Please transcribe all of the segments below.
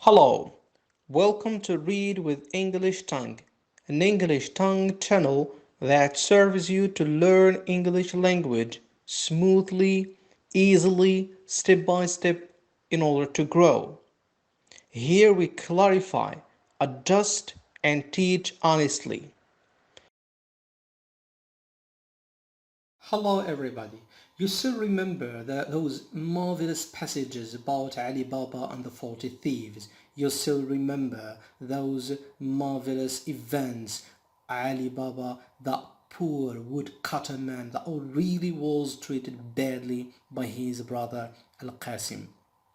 Hello, welcome to Read with English Tongue, an English tongue channel that serves you to learn English language smoothly, easily, step by step in order to grow. Here we clarify, adjust, and teach honestly. Hello, everybody. You still remember those marvelous passages about Ali Baba and the 40 Thieves. You still remember those marvelous events. Ali Baba, that poor woodcutter man that really was treated badly by his brother Al-Qasim.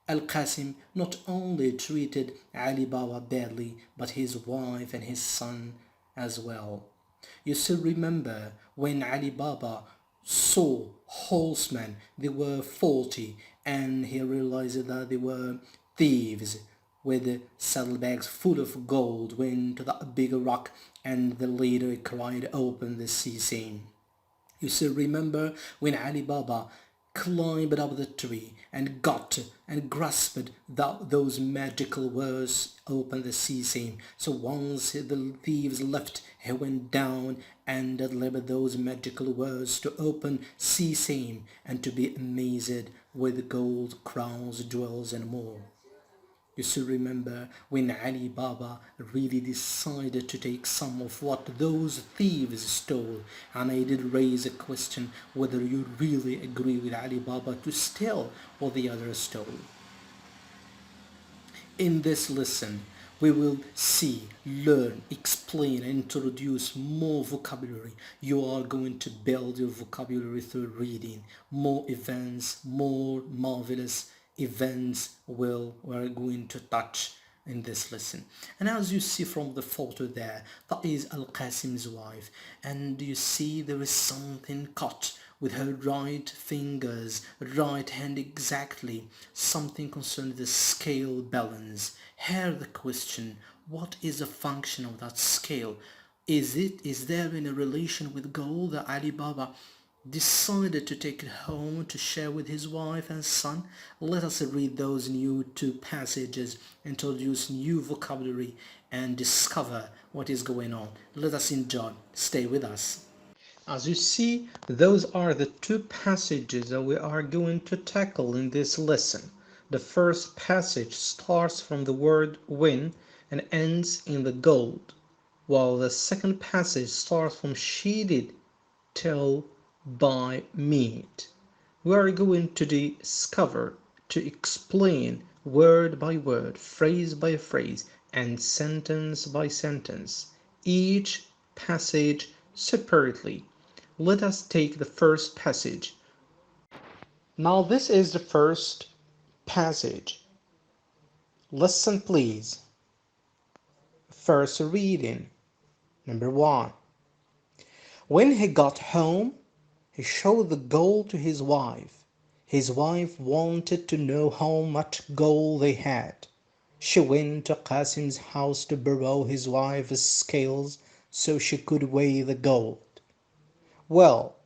Al-Qasim not only treated Ali Baba badly, but his wife and his son as well. You still remember when Ali Baba saw horsemen, they were 40, and he realized that they were thieves with saddlebags full of gold, went to that big rock, and the leader cried, "Open the sea, saying." You still remember when Ali Baba climbed up the tree and got and grasped those magical words, "Open the sea," saying. So once the thieves left, he went down and delivered those magical words to open sea, saying, and to be amazed with gold, crowns, jewels, and more. You still remember when Ali Baba really decided to take some of what those thieves stole, and I did raise a question whether you really agree with Ali Baba to steal what the others stole. In this lesson, we will see, learn, explain, and introduce more vocabulary. You are going to build your vocabulary through reading. More events, more marvelous events we're going to touch in this lesson. And as you see from the photo there, that is Al-Qasim's wife. And you see there is something cut with her right fingers, right hand exactly, something concerning the scale balance. Here the question, what is the function of that scale? Is there in a relation with gold that Ali Baba decided to take it home to share with his wife and son? Let us read those new two passages, introduce new vocabulary, and discover what is going on. Let us enjoy. Stay with us. As you see, those are the two passages that we are going to tackle in this lesson. The first passage starts from the word win and ends in the gold, while the second passage starts from sheeted till by meat. We are going to discover, to explain word by word, phrase by phrase, and sentence by sentence, each passage separately. Let us take the first passage. Now this is the first passage. Listen please. First reading. Number 1. When he got home, he showed the gold to his wife. His wife wanted to know how much gold they had. She went to Qasim's house to borrow his wife's scales so she could weigh the gold. Well,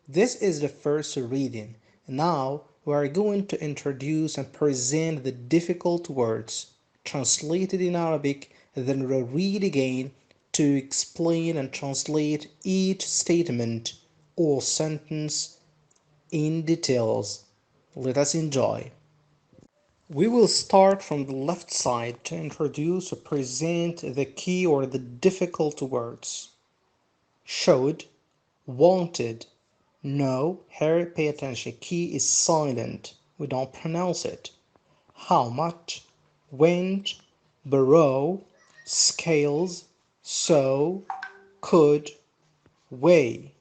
this is the first reading. Now we are going to introduce and present the difficult words translated in Arabic, then we'll read again to explain and translate each statement or sentence in details. Let us enjoy. We will start from the left side to introduce or present the key or the difficult words. Showed, wanted. No, here pay attention. Key is silent. We don't pronounce it. How much? Went, borrow, scales, so, could, weigh.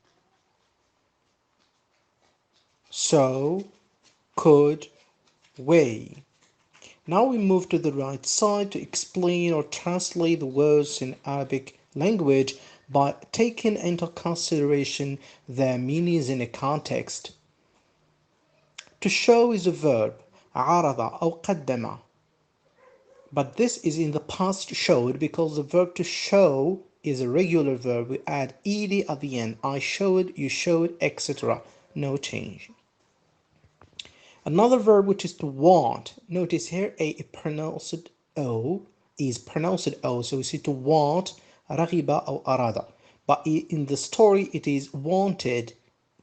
So, could, weigh. Now we move to the right side to explain or translate the words in Arabic language by taking into consideration their meanings in a context. To show is a verb, عرض أو قدم. But this is in the past showed because the verb to show is a regular verb. We add ed at the end. I showed, you showed, etc. No change. Another verb which is to want. Notice here a pronounced O is pronounced O, so we see to want رغب أو أراد. But in the story it is wanted,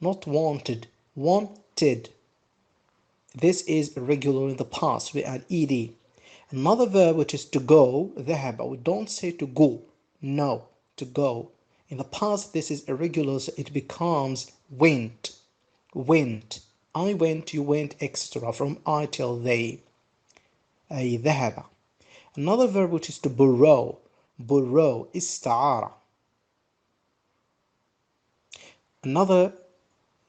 not wanted, wanted. This is irregular in the past. We add ed. Another verb which is to go, ذهب. We don't say to go. No, to go. In the past this is irregular, so it becomes went. Went. I went, you went, etc. From I till they. أي ذهب. Another verb which is to borrow. Borrow. استعارة. Another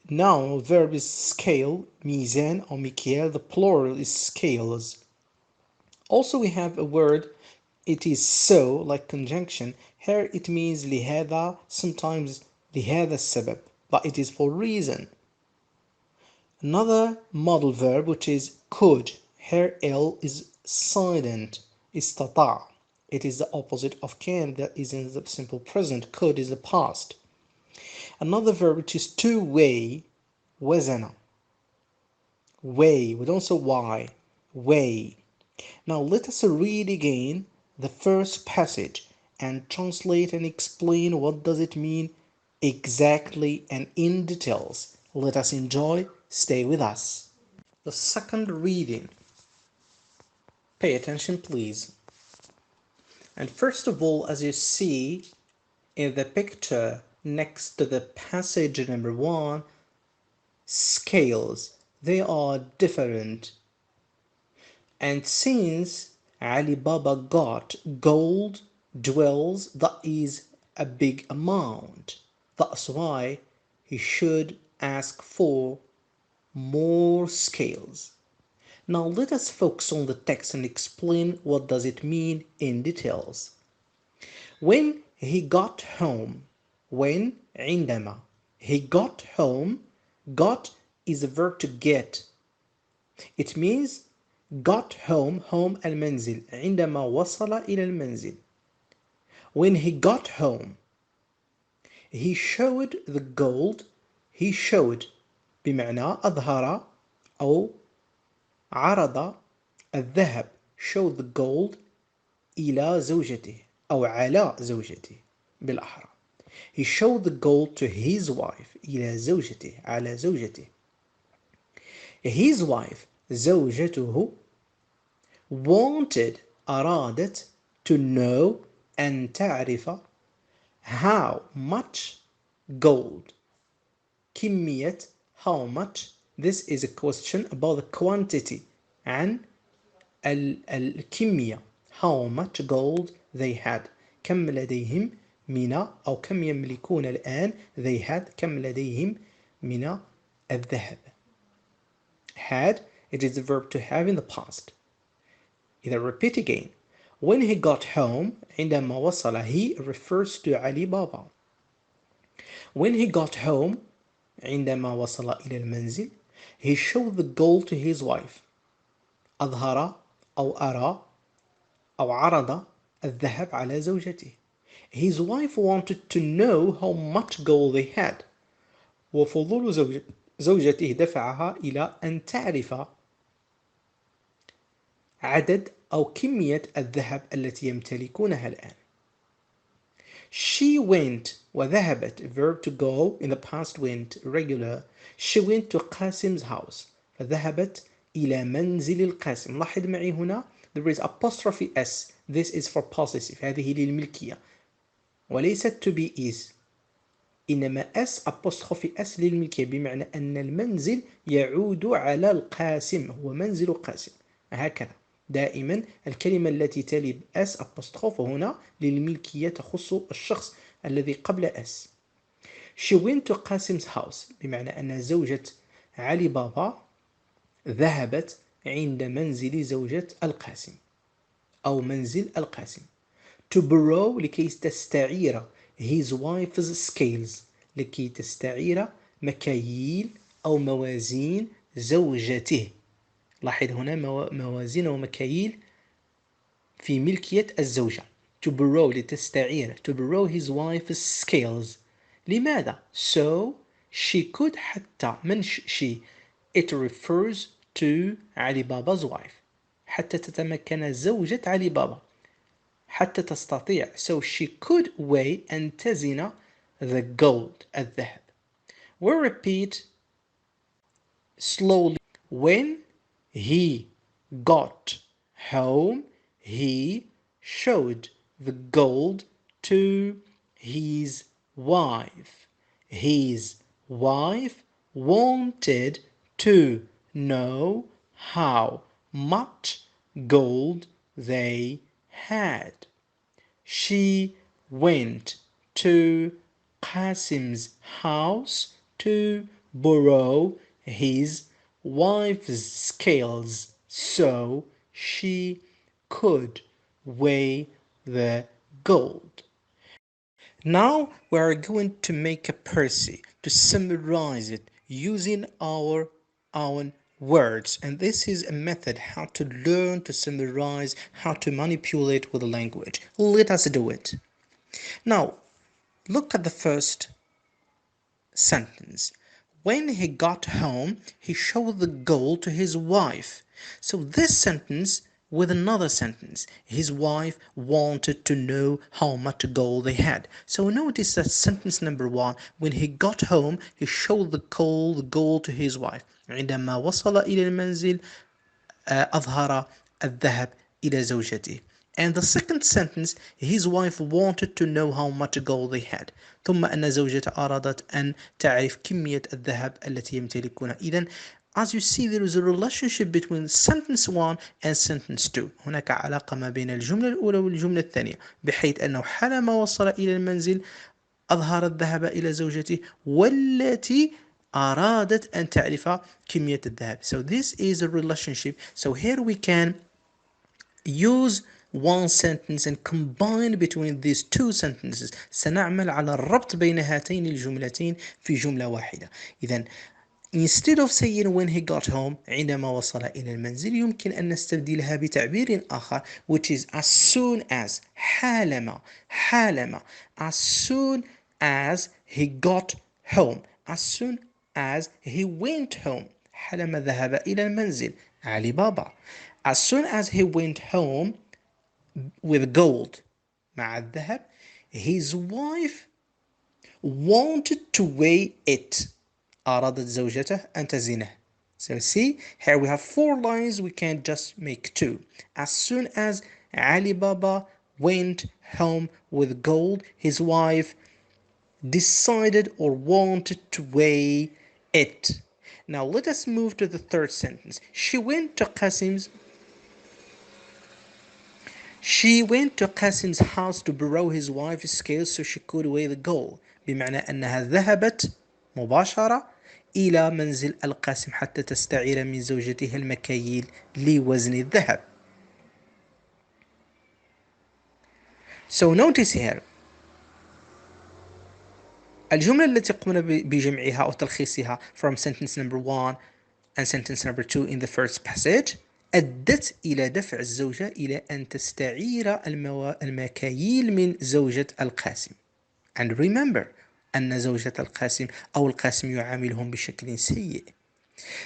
noun verb is scale, ميزان or مكيال. The plural is scales. Also we have a word, it is so, like conjunction. Here it means لهذا, sometimes لهذا السبب, but it is for reason. Another modal verb which is could. Here L is silent. استطاع. It is the opposite of can, that is in the simple present. Could is the past. Another verb which is to weigh, وزن. Weigh, we don't say why. Weigh. Now let us read again the first passage and translate and explain what does it mean exactly and in details. Let us enjoy. Stay with us. The second reading. Pay attention, please. And first of all, as you see in the picture next to the passage number 1, scales, they are different. And since Ali Baba got gold jewels, that is a big amount. That's why he should ask for more scales. Now let us focus on the text and explain what does it mean in details. When he got home, when عندما he got home, got is a verb to get. It means got home, home المنزل. عندما وصل إلى المنزل. When he got home, he showed the gold. He showed بمعنى أظهر أو عرض الذهب. Showed the gold إلى زوجته أو على زوجته بالأحرى. He showed the gold to his wife. إلى زوجته على زوجته. His wife زوجته wanted أرادت to know أن تعرف how much gold. كمية how much. This is a question about the quantity عن الكمية. How much gold they had. كم لديهم من أو كم يملكون الآن. They had كم لديهم من الذهب. Had, it is the verb to have in the past. Either repeat again. When he got home, عندما وصل, he refers to Ali Baba. When he got home, عندما وصل إلى المنزل, he showed the gold to his wife. أظهر أو أرى أو عرض الذهب على زوجته. His wife wanted to know how much gold they had. وفضول زوجته دفعها إلى أن تعرف عدد أو كمية الذهب التي يمتلكونها الآن. She went وذهبت, verb to go in the past went, regular. She went to قاسم's house. فذهبت إلى منزل القاسم. لاحظ معي هنا there is apostrophe s. This is for possessive. هذه للملكية وليست to be is. إنما s apostrophe s للملكية بمعنى أن المنزل يعود على القاسم. هو منزل قاسم. هكذا دائما الكلمة التي تلي s apostrophe هنا للملكية تخص الشخص الذي قبل s. She went to قاسم's house بمعنى أن زوجة علي بابا ذهبت عند منزل زوجة القاسم أو منزل القاسم. To borrow لكي تستعير his wife's scales. لكي تستعير مكاييل أو موازين زوجته. لاحظ هنا موازين ومكاييل في ملكية الزوجة. To borrow لتستعير. To borrow his wife's scales. لماذا؟ So she could حتى من she. It refers to علي بابا's wife. حتى تتمكن زوجة علي بابا حتى تستطيع. So she could weigh and تزن the gold الذهب. We repeat slowly. When he got home, he showed the gold to his wife. His wife wanted to know how much gold they had. She went to Qasim's house to borrow his wife's scales so she could weigh the gold. Now we are going to make a Percy to summarize it using our own words, and this is a method how to learn to summarize, how to manipulate with the language. Let us do it. Now look at the first sentence. When he got home, he showed the gold to his wife. So this sentence with another sentence. His wife wanted to know how much gold they had. So notice that sentence number one. When he got home, he showed the gold to his wife. عندما وصل إلى المنزل أظهر الذهب إلى زوجته. And the second sentence, his wife wanted to know how much gold they had. ثم أن زوجته أرادت أن تعرف كمية الذهب التي يمتلكونها. إذن, as you see, there is a relationship between sentence 1 and sentence 2. هناك علاقة ما بين الجملة الأولى والجملة الثانية، بحيث أنه حالما وصل إلى المنزل أظهر الذهب إلى زوجته والتي أرادت أن تعرف كمية الذهب. So this is a relationship. So here we can use one sentence and combine between these two sentences. سنعمل على الربط بين هاتين الجملتين في جملة واحدة. إذن instead of saying when he got home عندما وصل إلى المنزل يمكن أن نستبدلها بتعبير آخر which is as soon as حالما as soon as he got home, as soon as he went home. حالما ذهب إلى المنزل علي بابا. As soon as he went home with gold مع الذهب, his wife wanted to weigh it. أرادت زوجته أن تزنه. So see, here we have 4 lines, we can just make 2. As soon as Ali Baba went home with gold, his wife decided or wanted to weigh it. Now let us move to the third sentence. She went to Qasim's house to borrow his wife's scales so she could weigh the gold. بمعنى أنها ذهبت مباشرة إلى منزل القاسم حتى تستعير من زوجته المكاييل لوزن الذهب. So notice here الجملة التي قمنا بجمعها أو تلخيصها from sentence number 1 and sentence number 2 in the first passage أدت إلى دفع الزوجة إلى أن تستعير المكاييل من زوجة القاسم. And remember أن زوجة القاسم أو القاسم يعاملهم بشكل سيء.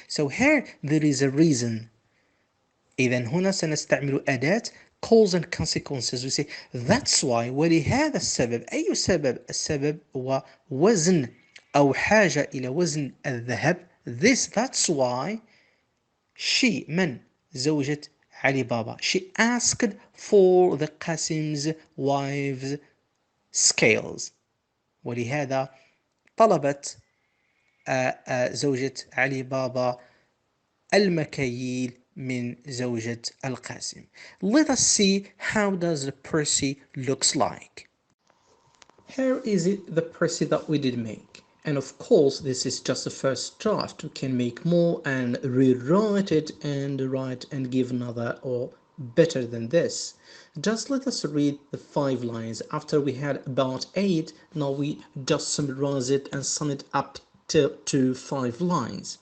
So here there is a reason. إذن هنا سنستعمل أداة cause and consequences. We say that's why. ولهذا السبب. أي سبب؟ السبب هو وزن أو حاجة إلى وزن الذهب. That's why she من زوجة علي بابا she asked for the Qasim's wife's scales. ولهذا طلبت زوجة علي بابا المكاييل من زوجة القاسم. Let us see how does the Percy looks like. Here is the Percy that we did make. And of course, this is just the first draft. We can make more and rewrite it and write and give another or better than this. Just let us read the 5 lines. After we had about 8, now we just summarize it and sum it up to 5 lines.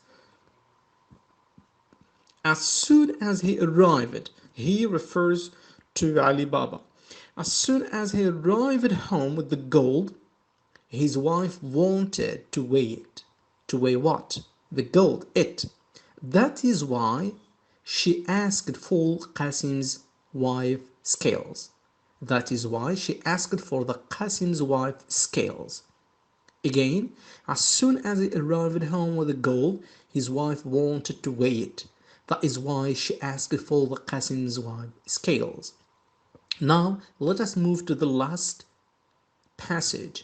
As soon as he arrived, he refers to Ali Baba. As soon as he arrived at home with the gold, his wife wanted to weigh it. To weigh what? The gold, it. That is why she asked for Qasim's wife scales. That is why she asked for the Qasim's wife scales. Again, as soon as he arrived home with the gold, his wife wanted to weigh it. That is why she asked for the Qasim's wife scales. Now, let us move to the last passage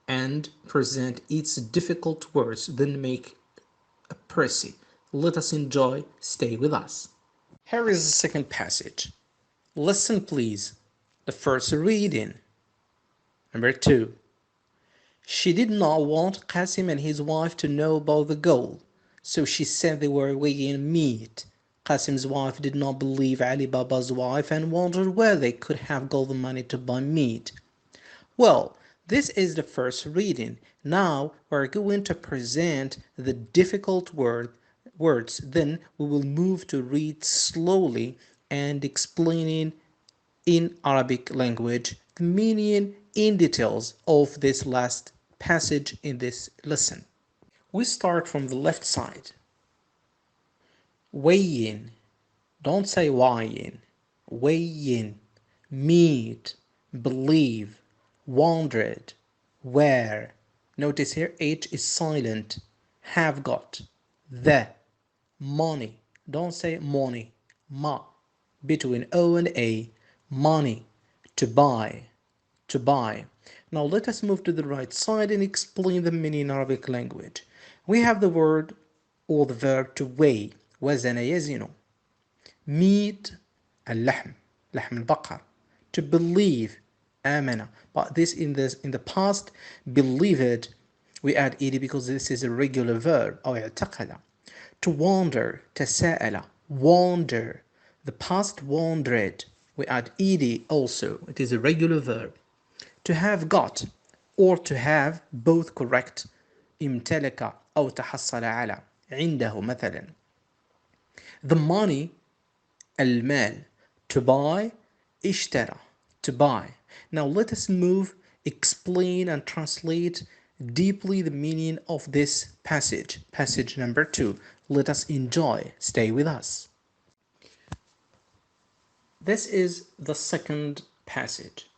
and present its difficult words, then make a précis. Let us enjoy. Stay with us. Here is the second passage. Listen, please. The first reading. Number 2. She did not want Qasim and his wife to know about the gold, so she said they were weighing meat. Qasim's wife did not believe Ali Baba's wife and wondered where they could have got the money to buy meat. Well, this is the first reading. Now we're going to present the difficult words. Then we will move to read slowly and explaining in Arabic language the meaning in details of this last passage in this lesson. We start from the left side. Weighing. Don't say weighing. Weighing. Meet. Believe. Wondered. Where. Notice here H is silent. Have got. The. Money. Don't say money. Ma. Between O and A. Money. To buy. To buy. Now let us move to the right side and explain the meaning in Arabic language. We have the word or the verb to weigh. وزن يزن. Meat. اللحم. لحم البقر. To believe. آمن. But this in the past, believed, we add ed because this is a regular verb. أو اعتقد. To wonder. تساءل. Wonder. The past wondered. We add ed also. It is a regular verb. To have got or to have, both correct. امتلك أو تحصل على. عنده مثلا. The money. المال. To buy. اشترى. To buy. Now let us move, explain and translate deeply the meaning of this passage. Passage number 2. Let us enjoy. Stay with us. This is the second passage.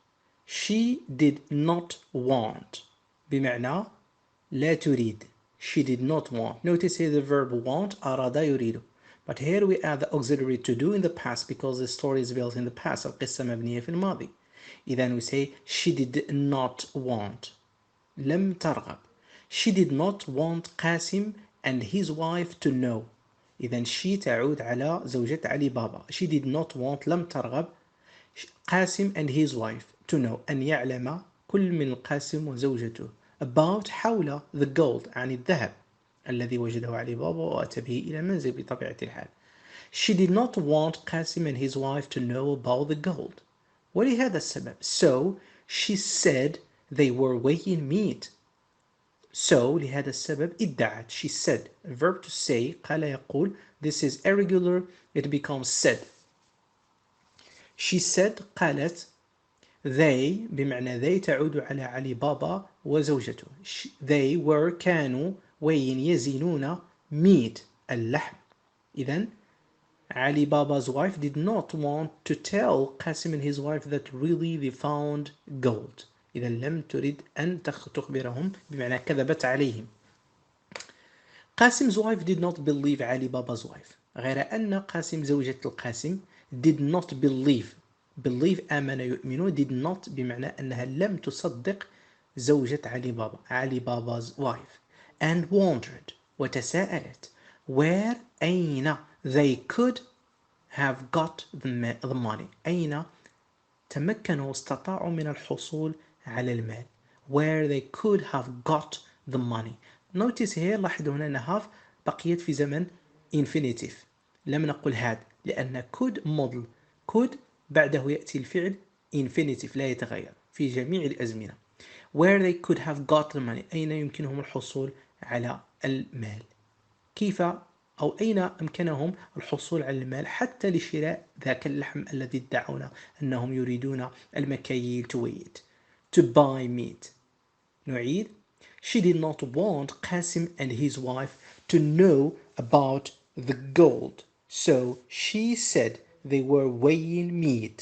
She did not want. بمعنى لا تريد. She did not want. Notice here the verb want. أراد يريد. But here we add the auxiliary to do in the past because the story is built in the past. القصة مبنية في الماضي. إذن we say she did not want. لم ترغب. She did not want Qasim and his wife to know. إذن she تعود على زوجة علي بابا. She did not want. لم ترغب Qasim and his wife to know. أن يعلم كل من القاسم وزوجته about حول the gold عن الذهب الذي وجده علي بابا وأتى به إلى المنزل بطبيعة الحال. She did not want Qasim and his wife to know about the gold. ولهذا السبب. So she said they were weighing meat. So لهذا السبب ادعت. She said. Verb to say. قال يقول. This is irregular. It becomes said. She said. قالت. They بمعنى they تعود على علي بابا وزوجته. They were كانوا weighing يزنون meat اللحم. إذن Ali Baba's wife did not want to tell Qasim and his wife that really they found gold. إذا لم تريد أن تخبرهم بمعنى كذبت عليهم. Qasim's wife did not believe Ali Baba's wife. غير أن قاسم زوجة القاسم did not believe. Believe آمن يؤمن did not بمعنى أنها لم تصدق زوجة علي بابا. Ali Baba's wife. And wondered. وتساءلت. Where أين they could have got the money. أين تمكنوا استطاعوا من الحصول على المال. Where they could have got the money. Notice here لاحظوا هنا أن have بقيت في زمن infinitive. لم نقل had لأن could model. could بعده يأتي الفعل infinitive لا يتغير في جميع الأزمنة. Where they could have got the money. أين يمكنهم الحصول على المال. كيف أو أين أمكنهم الحصول على المال حتى لشراء ذاك اللحم الذي ادعون أنهم يريدون المكاييل to weigh it. To buy meat. نعيد. She did not want Qasim and his wife to know about the gold. So she said they were weighing meat.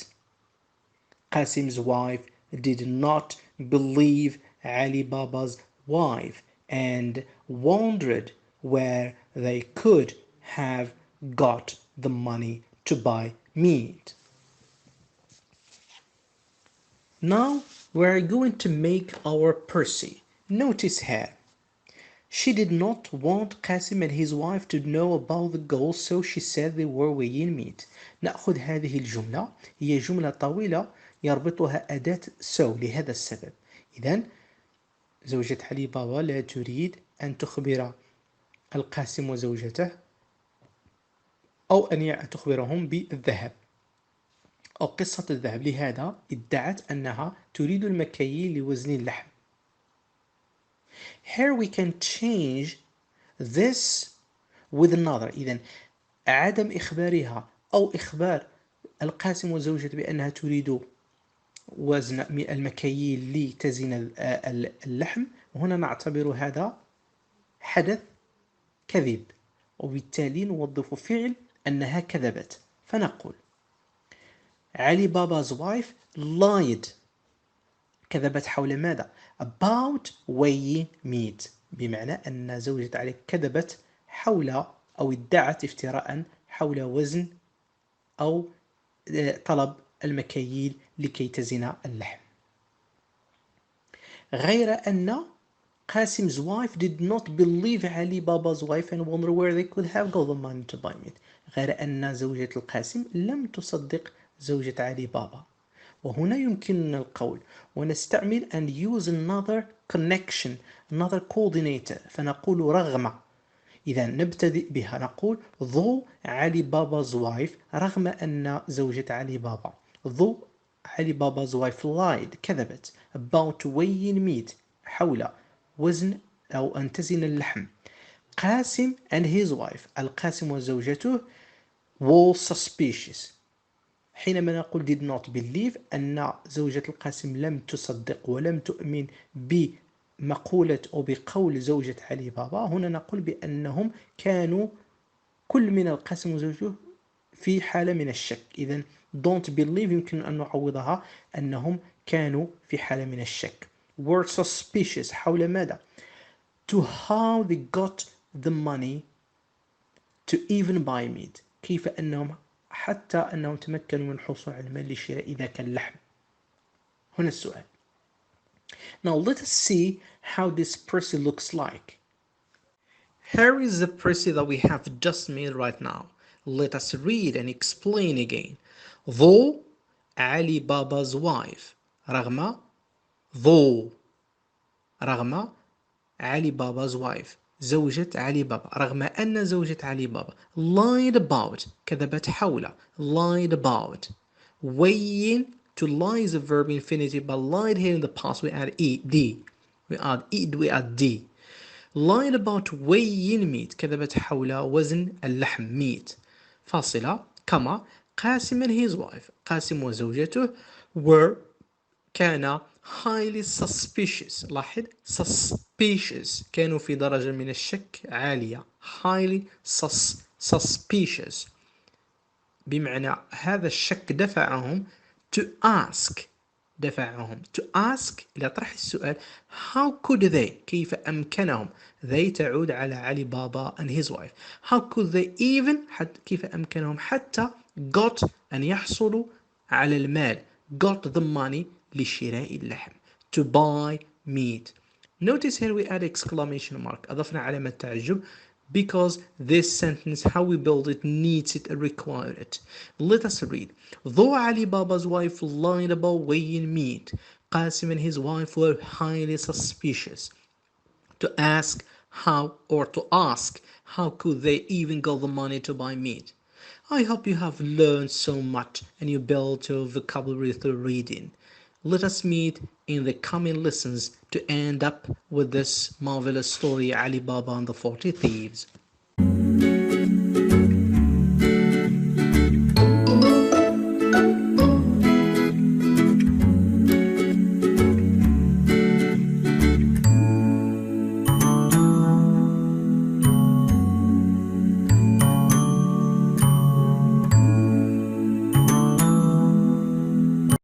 Qasim's wife did not believe Ali Baba's wife and wondered where they could have got the money to buy meat. Now we're going to make our Percy. Notice here. She did not want Qasim and his wife to know about the goal, so she said they were weighing meat. نأخذ هذه الجملة، هي جملة طويلة يربطها أداة سو لهذا السبب. إذن زوجة علي بابا لا تريد أن تخبر القاسم وزوجته أو أن تخبرهم بالذهب أو قصة الذهب، لهذا ادعت أنها تريد المكاييل لوزن اللحم. Here we can change this with another. إذن عدم إخبارها أو إخبار القاسم وزوجته بأنها تريد وزن المكاييل لتزن اللحم، وهنا نعتبر هذا حدث كذب، وبالتالي نوظف فعل أنها كذبت، فنقول علي Baba's wife lied. كذبت حول ماذا؟ about weighing meat، بمعنى أن زوجة علي كذبت حول أو ادعت افتراء حول وزن أو طلب المكاييل لكي تزن اللحم. غير أن Qasim's wife did not believe Ali Baba's wife and wonder where they could have got the money to buy meat. غير أن زوجة القاسم لم تصدق زوجة علي بابا. وهنا يمكننا القول ونستعمل and use another connection, another coordinator، فنقول رغم. إذا نبتدئ بها نقول though علي Baba's wife، رغم أن زوجة علي بابا though علي Baba's wife lied، كذبت about weighing meat، حول وزن أو أن تزن اللحم. قاسم and his wife، القاسم وزوجته were suspicious. حينما نقول did not believe أن زوجة القاسم لم تصدق ولم تؤمن بمقولة أو بقول زوجة علي بابا، هنا نقول بأنهم كانوا كل من القاسم وزوجته في حالة من الشك. إذن don't believe يمكن أن نعوضها أنهم كانوا في حالة من الشك. were suspicious حول ماذا؟ to how they got the money to even buy meat، كيف أنهم حتى أنهم تمكنوا من الحصول على المال لشراء ذاك اللحم. هنا السؤال. Now let us see how this Percy looks like. Here is the Percy that we have just made right now. Let us read and explain again. Though Ali Baba's wife، رغم though، رغم علي Baba's wife، زوجة علي بابا، رغم أن زوجة علي بابا lied about، كذبت حول، lied about. weighing، to lie is a verb infinitive, but lied here in the past we add ed، we add d. lied about weighing meat، كذبت حول وزن اللحم meat. فاصلة كما قاسم and his wife، قاسم وزوجته were، كان highly suspicious. لاحظ suspicious، كانوا في درجة من الشك عالية. highly suspicious بمعنى هذا الشك دفعهم to ask، دفعهم to ask إلى طرح السؤال how could they، كيف أمكنهم، they تعود على علي بابا and his wife. how could they even، كيف أمكنهم حتى got أن يحصلوا على المال، got the money لشراء اللحم to buy meat. Notice here we add exclamation mark، أضفنا علامة تعجب because this sentence how we build it needs it and require it. Let us read. Though Ali Baba's wife lied about weighing meat, Qasim and his wife were highly suspicious. To ask how could they even get the money to buy meat. I hope you have learned so much and you built your vocabulary through reading. Let us meet in the coming lessons to end up with this marvelous story, Ali Baba and the 40 Thieves.